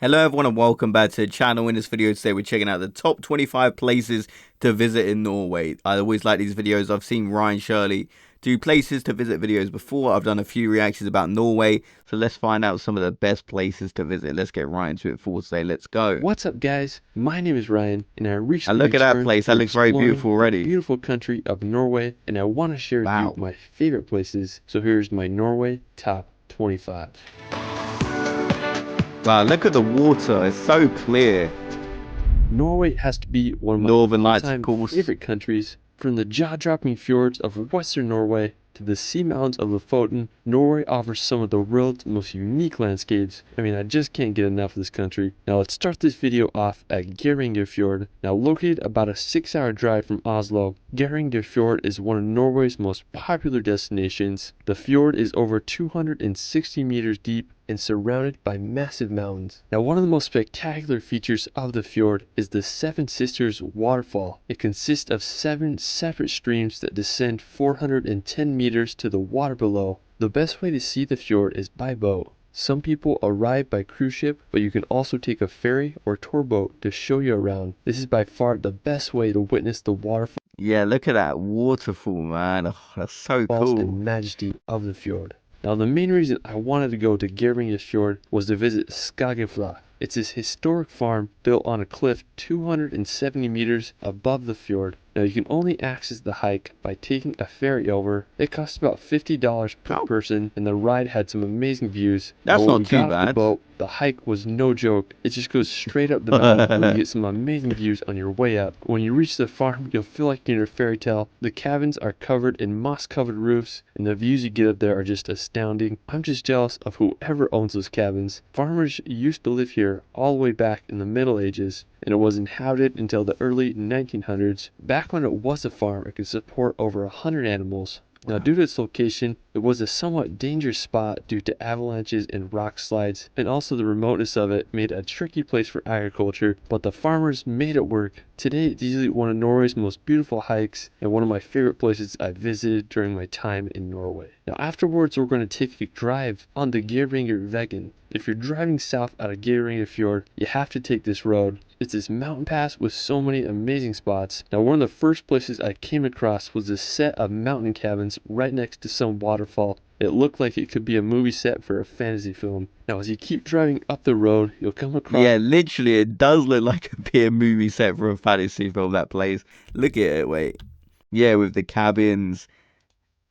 Hello everyone and welcome back to the channel. In this video today we're checking out the top 25 places to visit in Norway. I always like these videos. I've seen Ryan Shirley do places to visit videos before. I've done a few reactions about Norway. So let's find out some of the best places to visit. Let's get right into it for today. Let's go. What's up guys? My name is Ryan and I recently And look at that place. That looks very beautiful already. The beautiful country of Norway, and I want to share with you my favorite places. So here's my Norway top 25. Wow, look at the water. It's so clear. Norway has to be one of my Northern Lights, all-time of course. favorite countries. From the jaw-dropping fjords of western Norway to the sea mountains of Lofoten, Norway offers some of the world's most unique landscapes. I mean, I just can't get enough of this country. Now let's start this video off at Geirangerfjord. Now located about a 6-hour drive from Oslo, Geirangerfjord is one of Norway's most popular destinations. The fjord is over 260 meters deep and surrounded by massive mountains. Now one of the most spectacular features of the fjord is the Seven Sisters waterfall. It consists of 7 separate streams that descend 410 meters to the water below. The best way to see the fjord is by boat. Some people arrive by cruise ship, but you can also take a ferry or tour boat to show you around. This is by far the best way to witness the waterfall. Yeah, look at that waterfall, man. Oh, that's so cool. And majesty of the fjord. Now the main reason I wanted to go to Geirangerfjord was to visit Skagafla. It's this historic farm built on a cliff 270 meters above the fjord. Now you can only access the hike by taking a ferry over. It cost about $50 per person, and the ride had some amazing views. That's not too bad. The boat, the hike was no joke. It just goes straight up the mountain, and you get some amazing views on your way up. When you reach the farm, you'll feel like you're in a fairy tale. The cabins are covered in moss-covered roofs, and the views you get up there are just astounding. I'm just jealous of whoever owns those cabins. Farmers used to live here all the way back in the Middle Ages, and it was inhabited until the early 1900s. Back when it was a farm, it could support over 100 animals. Now, due to its location, it was a somewhat dangerous spot due to avalanches and rock slides, and also the remoteness of it made it a tricky place for agriculture, but the farmers made it work. Today, it's easily one of Norway's most beautiful hikes and one of my favorite places I visited during my time in Norway. Now, afterwards, we're going to take a drive on the Geirangerveggen. If you're driving south out of Geirangerfjord, you have to take this road. It's this mountain pass with so many amazing spots. Now, one of the first places I came across was a set of mountain cabins right next to some waterfall. It looked like it could be a movie set for a fantasy film. Now, as you keep driving up the road, you'll come across... Yeah, literally, it does look like a movie set for a fantasy film, that place. Look at it, wait. Yeah, with the cabins.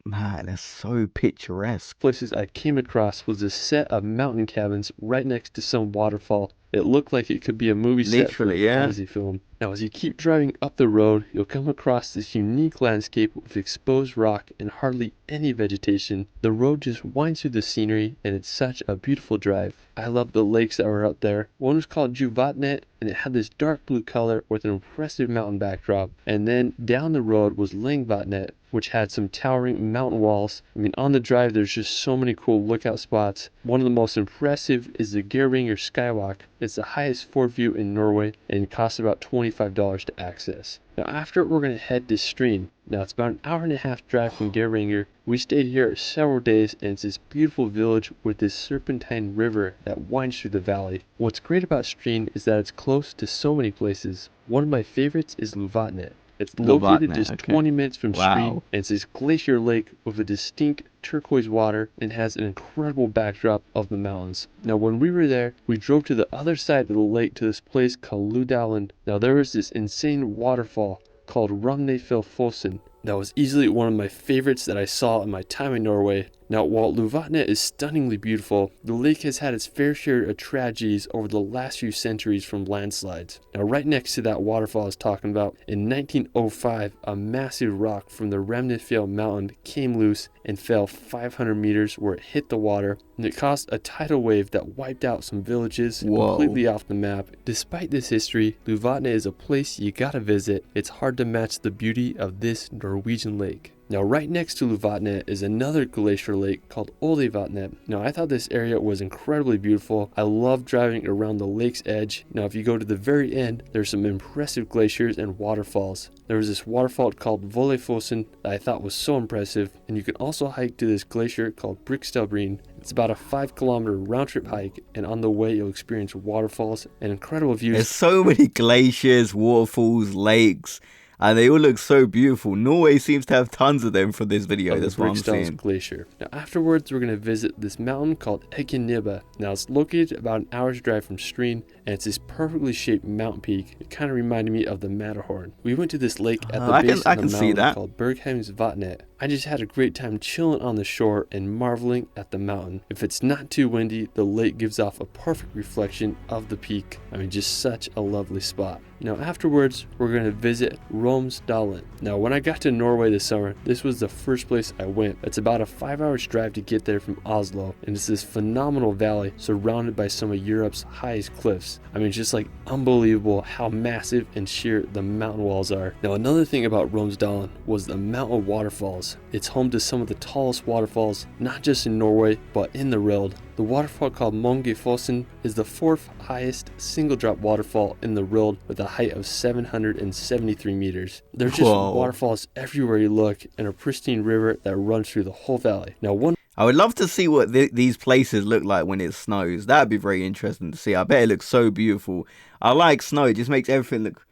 Man, that's so picturesque. Places I came across was a set of mountain cabins right next to some waterfall. It looked like it could be a movie set for a fantasy film. Now, as you keep driving up the road, you'll come across this unique landscape with exposed rock and hardly any vegetation. The road just winds through the scenery, and it's such a beautiful drive. I love the lakes that were out there. One was called Lovatnet, and it had this dark blue color with an impressive mountain backdrop. And then down the road was Lovatnet, which had some towering mountain walls. I mean, on the drive, there's just so many cool lookout spots. One of the most impressive is the Geiranger skywalk. It's the highest fort view in Norway, and it costs about $25 to access. Now, after we're going to head to Stryn. Now, it's about an hour-and-a-half drive from Geiranger. We stayed here several days, and it's this beautiful village with this serpentine river that winds through the valley. What's great about Stryn is that it's close to so many places. One of my favorites is Lovatnet. It's located just 20 minutes from Stryn, and it's this glacier lake with a distinct turquoise water and has an incredible backdrop of the mountains. Now, when we were there, we drove to the other side of the lake to this place called Lovatnet. Now, there was this insane waterfall called Romsdalen that was easily one of my favorites that I saw in my time in Norway. Now, while Lovatnet is stunningly beautiful, the lake has had its fair share of tragedies over the last few centuries from landslides. Now, right next to that waterfall I was talking about, in 1905, a massive rock from the Romsdalen mountain came loose and fell 500 meters where it hit the water, and it caused a tidal wave that wiped out some villages completely off the map. Despite this history, Lovatnet is a place you gotta visit. It's hard to match the beauty of this Norwegian lake. Now right next to Lovatnet is another glacier lake called Ålesund. Now I thought this area was incredibly beautiful. I love driving around the lake's edge. Now if you go to the very end, there's some impressive glaciers and waterfalls. There was this waterfall called Vollefossen that I thought was so impressive, and you can also hike to this glacier called Brikstelbreen. It's about a 5-kilometer round trip hike, and on the way you'll experience waterfalls and incredible views. There's so many glaciers, waterfalls, lakes, and they all look so beautiful. Norway seems to have tons of them for this video. That's what I'm seeing. Glacier. Now afterwards we're going to visit this mountain called Eikennibba. Now it's located about an hour's drive from Stryn, and it's this perfectly shaped mountain peak. It kind of reminded me of the Matterhorn. We went to this lake at the base of the mountain called Bergen. I just had a great time chilling on the shore and marveling at the mountain. If it's not too windy, the lake gives off a perfect reflection of the peak. I mean, just such a lovely spot. Now afterwards, we're going to visit Romsdalen. Now when I got to Norway this summer, this was the first place I went. It's about a 5-hour drive to get there from Oslo, and it's this phenomenal valley surrounded by some of Europe's highest cliffs. I mean, just like unbelievable how massive and sheer the mountain walls are. Now another thing about Romsdalen was the mountain waterfalls. It's home to some of the tallest waterfalls, not just in Norway, but in the world. The waterfall called Mongefossen is the 4th highest single drop waterfall in the world with a height of 773 meters. There's just waterfalls everywhere you look, and a pristine river that runs through the whole valley. Now I would love to see what these places look like when it snows. That would be very interesting to see. I bet it looks so beautiful. I like snow. It just makes everything look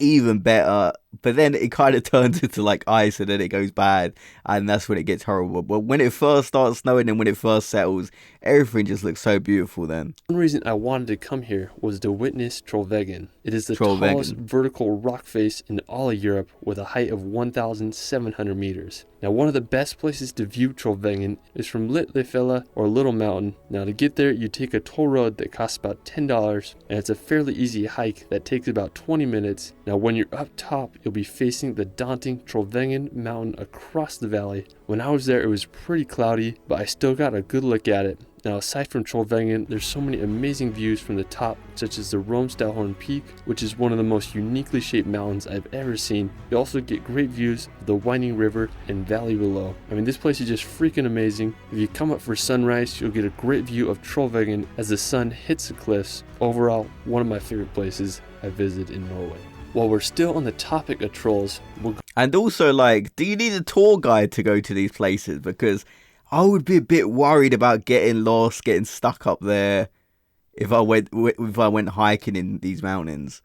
even better, but then it kind of turns into like ice, and then it goes bad, and that's when it gets horrible. But when it first starts snowing and when it first settles, everything just looks so beautiful then. One reason I wanted to come here was to witness Trollveggen. It is the tallest vertical rock face in all of Europe with a height of 1,700 meters. Now one of the best places to view Trollveggen is from Litlefella or Little Mountain. Now to get there you take a toll road that costs about $10, and it's a fairly easy hike that takes about 20 minutes. Now when you're up top, you'll be facing the daunting Trollveggen mountain across the valley. When I was there it was pretty cloudy, but I still got a good look at it. Now aside from Trollveggen, there's so many amazing views from the top, such as the Romsdalen Peak, which is one of the most uniquely shaped mountains I've ever seen. You also get great views of the winding river and valley below. I mean, this place is just freaking amazing. If you come up for sunrise, you'll get a great view of Trollveggen as the sun hits the cliffs. Overall, one of my favorite places I visited in Norway. While we're still on the topic of trolls, and also, like, do you need a tour guide to go to these places? Because I would be a bit worried about getting lost, getting stuck up there if I went hiking in these mountains.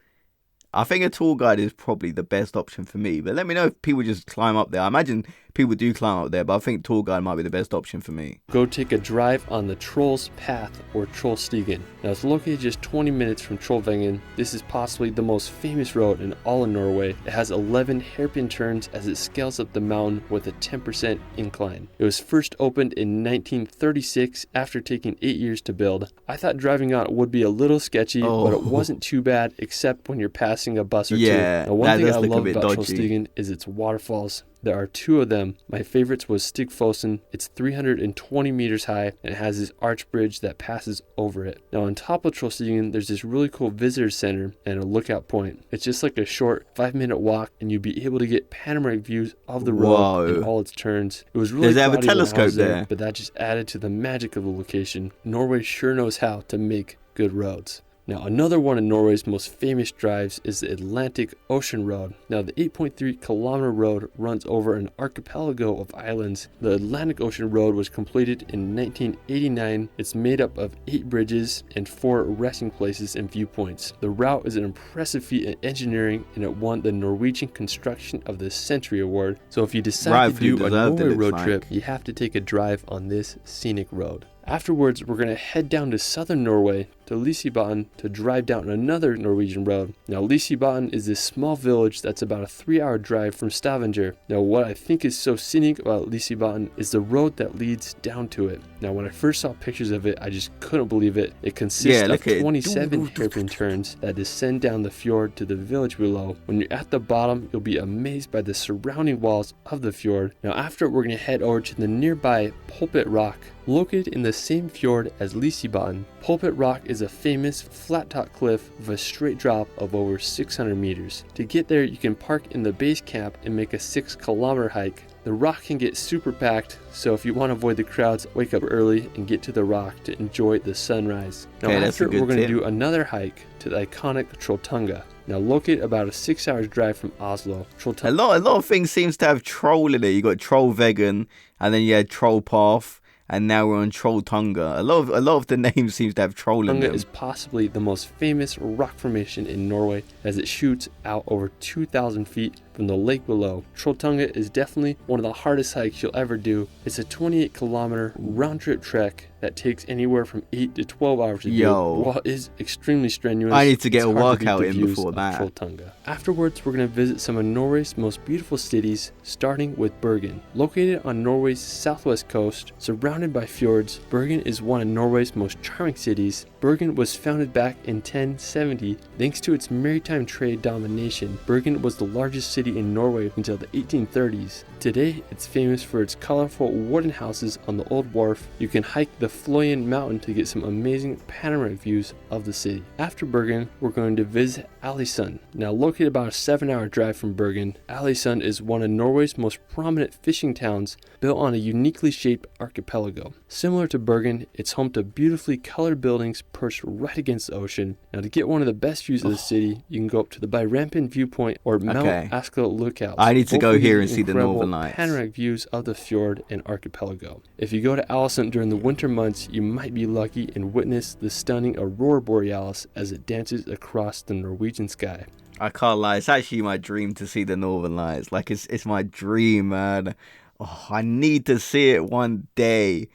I think a tour guide is probably the best option for me. But let me know if people just climb up there. I imagine people do climb up there, but I think tour guide might be the best option for me. Go take a drive on the Troll's Path or Trollstigen. Now it's located just 20 minutes from Trollveggen. This is possibly the most famous road in all of Norway. It has 11 hairpin turns as it scales up the mountain with a 10% incline. It was first opened in 1936 after taking 8 years to build. I thought driving on it would be a little sketchy, but it wasn't too bad except when you're passing a bus or two. Now one thing I love about Trollstigen is its waterfalls. There are 2 of them. My favorites was Stigfossen. It's 320 meters high and it has this arch bridge that passes over it. Now on top of Trollstigen, there's this really cool visitor center and a lookout point. It's just like a short 5-minute walk, and you'll be able to get panoramic views of the road and all its turns. It was really Does it have a telescope there? But that just added to the magic of the location. Norway sure knows how to make good roads. Now another one of Norway's most famous drives is the Atlantic Ocean Road. Now the 8.3 kilometer road runs over an archipelago of islands. The Atlantic Ocean Road was completed in 1989. It's made up of 8 bridges and 4 resting places and viewpoints. The route is an impressive feat in engineering, and it won the Norwegian Construction of the Century Award. So if you decide to do a Norway road trip, you have to take a drive on this scenic road. Afterwards, we're going to head down to southern Norway to Lisibotn to drive down another Norwegian road. Now Lisibotn is this small village that's about a 3-hour drive from Stavanger. Now what I think is so scenic about Lisibotn is the road that leads down to it. Now when I first saw pictures of it, I just couldn't believe it. It consists of 27 hairpin turns that descend down the fjord to the village below. When you're at the bottom, you'll be amazed by the surrounding walls of the fjord. Now after, we're going to head over to the nearby Pulpit Rock. Located in the same fjord as Lisibotn, Pulpit Rock is a famous flat-top cliff with a straight drop of over 600 meters. To get there, you can park in the base camp and make a 6-kilometer hike. The rock can get super packed, so if you want to avoid the crowds, wake up early and get to the rock to enjoy the sunrise. Now after, we're going to do another hike to the iconic Trollstigen. Now located about a 6 hours drive from Oslo. A lot of things seems to have troll in it. You got Trollveggen, and then you had Troll Path, and now we're on Trollstigen. A lot of the names seems to have troll in them. Trollstigen is possibly the most famous rock formation in Norway, as it shoots out over 2,000 feet from the lake below. Trollstigen is definitely one of the hardest hikes you'll ever do. It's a 28-kilometer round-trip trek that takes anywhere from 8 to 12 hours to do. While it is extremely strenuous, I need to get a workout in before that. Trollstigen. Afterwards, we're going to visit some of Norway's most beautiful cities, starting with Bergen. Located on Norway's southwest coast, surrounded by fjords, Bergen is one of Norway's most charming cities. Bergen was founded back in 1070 thanks to its maritime trade domination. Bergen was the largest city in Norway until the 1830s. Today, it's famous for its colorful wooden houses on the old wharf. You can hike the Fløyen mountain to get some amazing panoramic views of the city. After Bergen, we're going to visit Ålesund. Now located about a 7-hour drive from Bergen, Ålesund is one of Norway's most prominent fishing towns, built on a uniquely shaped archipelago. Similar to Bergen, it's home to beautifully colored buildings perched right against the ocean. Now to get one of the best views of the city, you can go up to the Byrampen viewpoint or Mount Askell lookout. I need to go here and see the northern lights. Panoramic views of the fjord and archipelago. If you go to Ålesund during the winter months, you might be lucky and witness the stunning aurora borealis as it dances across the Norwegian sky. I can't lie, it's actually my dream to see the northern lights. Like it's my dream, man. Oh, I need to see it one day.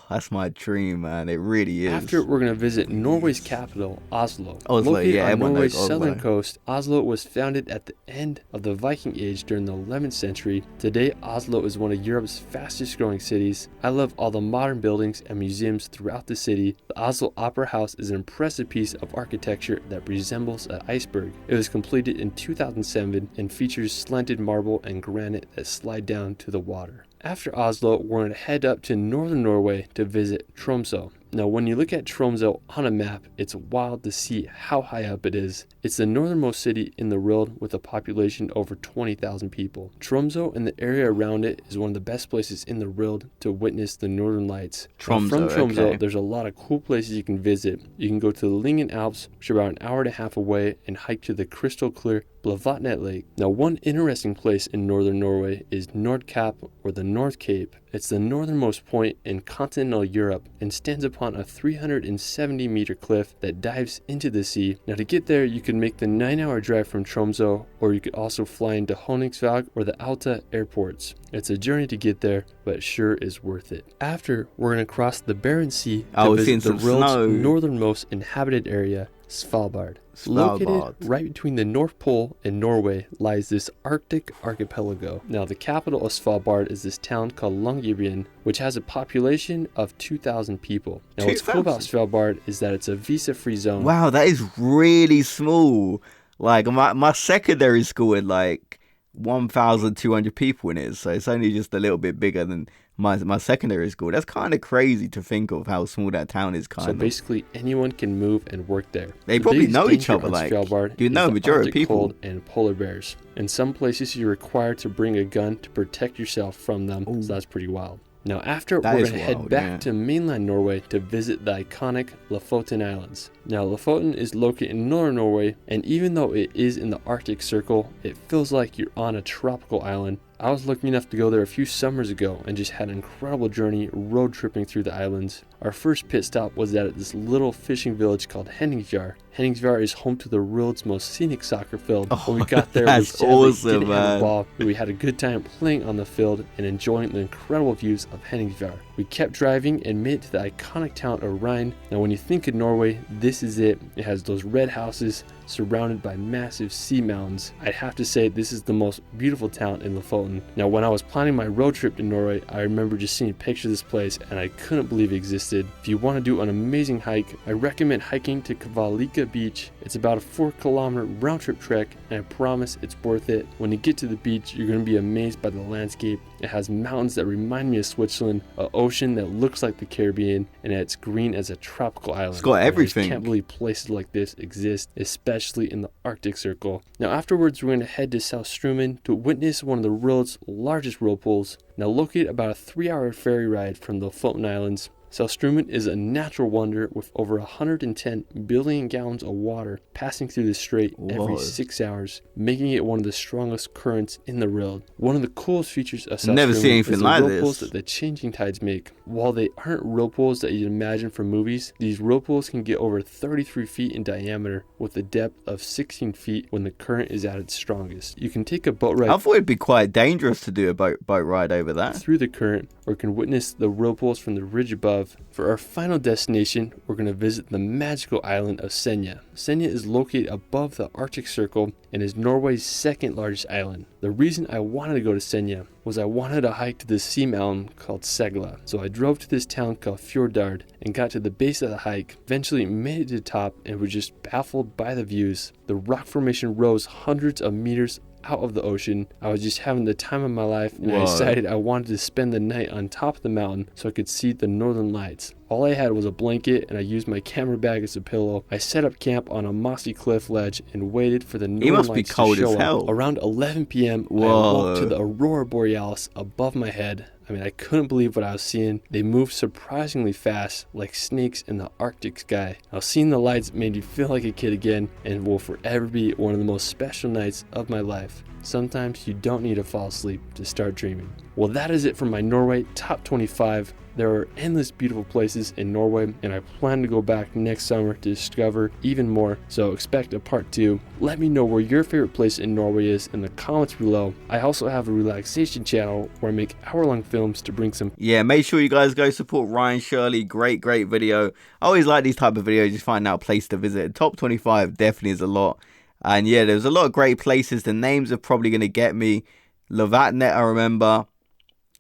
That's my dream, man. It really is. After, we're going to visit Norway's capital, Oslo. Located on Norway's southern coast, Oslo was founded at the end of the Viking Age during the 11th century. Today, Oslo is one of Europe's fastest growing cities. I love all the modern buildings and museums throughout the city. The Oslo Opera House is an impressive piece of architecture that resembles an iceberg. It was completed in 2007 and features slanted marble and granite that slide down to the water. After Oslo, we're going to head up to northern Norway to visit Tromsø. Now, when you look at Tromsø on a map, it's wild to see how high up it is. It's the northernmost city in the world with a population over 20,000 people. Tromsø and the area around it is one of the best places in the world to witness the northern lights. From Tromsø, there's a lot of cool places you can visit. You can go to the Lyngen Alps, which are about an hour and a half away, and hike to the crystal clear Lovatnet Lake. Now, one interesting place in northern Norway is Nordkapp, or the North Cape. It's the northernmost point in continental Europe and stands upon a 370-meter cliff that dives into the sea. Now, to get there, you could make the 9-hour drive from Tromsø, or you could also fly into Honningsvåg or the Alta airports. It's a journey to get there, but it sure is worth it. After, we're going to cross the Barents Sea to visit the world's northernmost inhabited area, Svalbard. Located right between the North Pole and Norway lies this Arctic archipelago. Now, the capital of Svalbard is this town called Longyearbyen, which has a population of 2,000 people. Now, what's cool about Svalbard is that it's a visa-free zone. Wow, that is really small. Like, my secondary school had like 1,200 people in it, so it's only just a little bit bigger than my secondary school. That's kind of crazy to think of how small that town is. So basically anyone can move and work there. They probably know each other. Like, you know, majority of people. Cold and polar bears. In some places, you're required to bring a gun to protect yourself from them. Ooh. So that's pretty wild. Now, after, we're going to head back to mainland Norway to visit the iconic Lofoten Islands. Now, Lofoten is located in northern Norway, and even though it is in the Arctic Circle, it feels like you're on a tropical island. I was lucky enough to go there a few summers ago and just had an incredible journey road tripping through the islands. Our first pit stop was at this little fishing village called Henningsvær. Henningsvær is home to the world's most scenic soccer field. When we got there, we didn't have a ball, but we had a good time playing on the field and enjoying the incredible views of Henningsvær. We kept driving and made it to the iconic town of Rhine. Now, when you think of Norway, this is it. It has those red houses surrounded by massive sea mountains. I'd have to say this is the most beautiful town in Lofoten. Now, when I was planning my road trip to Norway, I remember just seeing pictures of this place and I couldn't believe it existed. If you want to do an amazing hike, I recommend hiking to Kvalika Beach. It's about a 4-kilometer round trip trek, and I promise it's worth it. When you get to the beach, you're going to be amazed by the landscape It has mountains that remind me of Switzerland, an ocean that looks like the Caribbean, and it's green as a tropical island. It's got everything. I just can't believe places like this exist, especially in the Arctic Circle. Now afterwards, we're going to head to Saltstraumen to witness one of the world's largest whirlpools. Now located about a 3-hour ferry ride from the Lofoten Islands, Saltstraumen is a natural wonder with over 110 billion gallons of water passing through the strait every 6 hours, making it one of the strongest currents in the world. One of the coolest features of Saltstraumen is the whirlpools that the changing tides make. While they aren't whirlpools that you'd imagine from movies, these whirlpools can get over 33 feet in diameter with a depth of 16 feet when the current is at its strongest. You can take a boat ride. I thought it'd be quite dangerous to do a boat ride over that. Through the current, or can witness the whirlpools from the ridge above. For our final destination, we're going to visit the magical island of Senja. Senja is located above the Arctic Circle and is Norway's second largest island. The reason I wanted to go to Senja was I wanted to hike to the sea mountain called Segla. So I drove to this town called Fjordard and got to the base of the hike, eventually made it to the top and was just baffled by the views. The rock formation rose hundreds of meters out of the ocean. I was just having the time of my life, and I decided I wanted to spend the night on top of the mountain so I could see the northern lights. All I had was a blanket, and I used my camera bag as a pillow. I set up camp on a mossy cliff ledge and waited for the northern lights to show up. Around 11 p.m., I woke to the aurora borealis above my head. I couldn't believe what I was seeing. They moved surprisingly fast, like snakes in the Arctic sky. Now, seeing the lights made me feel like a kid again, and will forever be one of the most special nights of my life. Sometimes you don't need to fall asleep to start dreaming. Well, that is it for my Norway Top 25. There are endless beautiful places in Norway, and I plan to go back next summer to discover even more, so expect a part 2. Let me know where your favorite place in Norway is in the comments below. I also have a relaxation channel where I make hour-long films to bring some... Yeah, make sure you guys go support Ryan Shirley. Great video. I always like these type of videos, just find out a place to visit. Top 25 definitely is a lot. And yeah, there's a lot of great places. The names are probably going to get me. Lovatnet, I remember.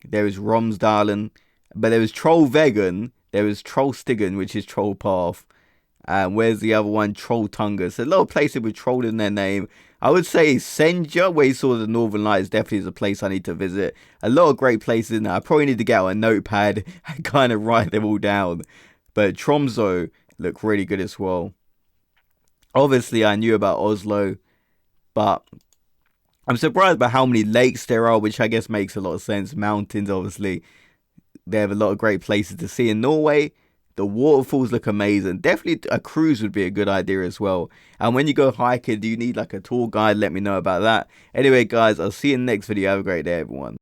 There is Romsdalen. But there was Trollveggen, there was Trollstigen, which is Troll Path. And where's the other one? Trolltunga. So a lot of places with troll in their name. I would say Senja, where you saw the Northern Lights, definitely is a place I need to visit. A lot of great places in there. I probably need to get out a notepad and kind of write them all down. But Tromsø looked really good as well. Obviously, I knew about Oslo, but I'm surprised by how many lakes there are, which I guess makes a lot of sense. Mountains, obviously. They have a lot of great places to see in Norway. The waterfalls look amazing. Definitely a cruise would be a good idea as well. And when you go hiking, do you need like a tour guide? Let me know about that. Anyway, guys, I'll see you in the next video. Have a great day, everyone.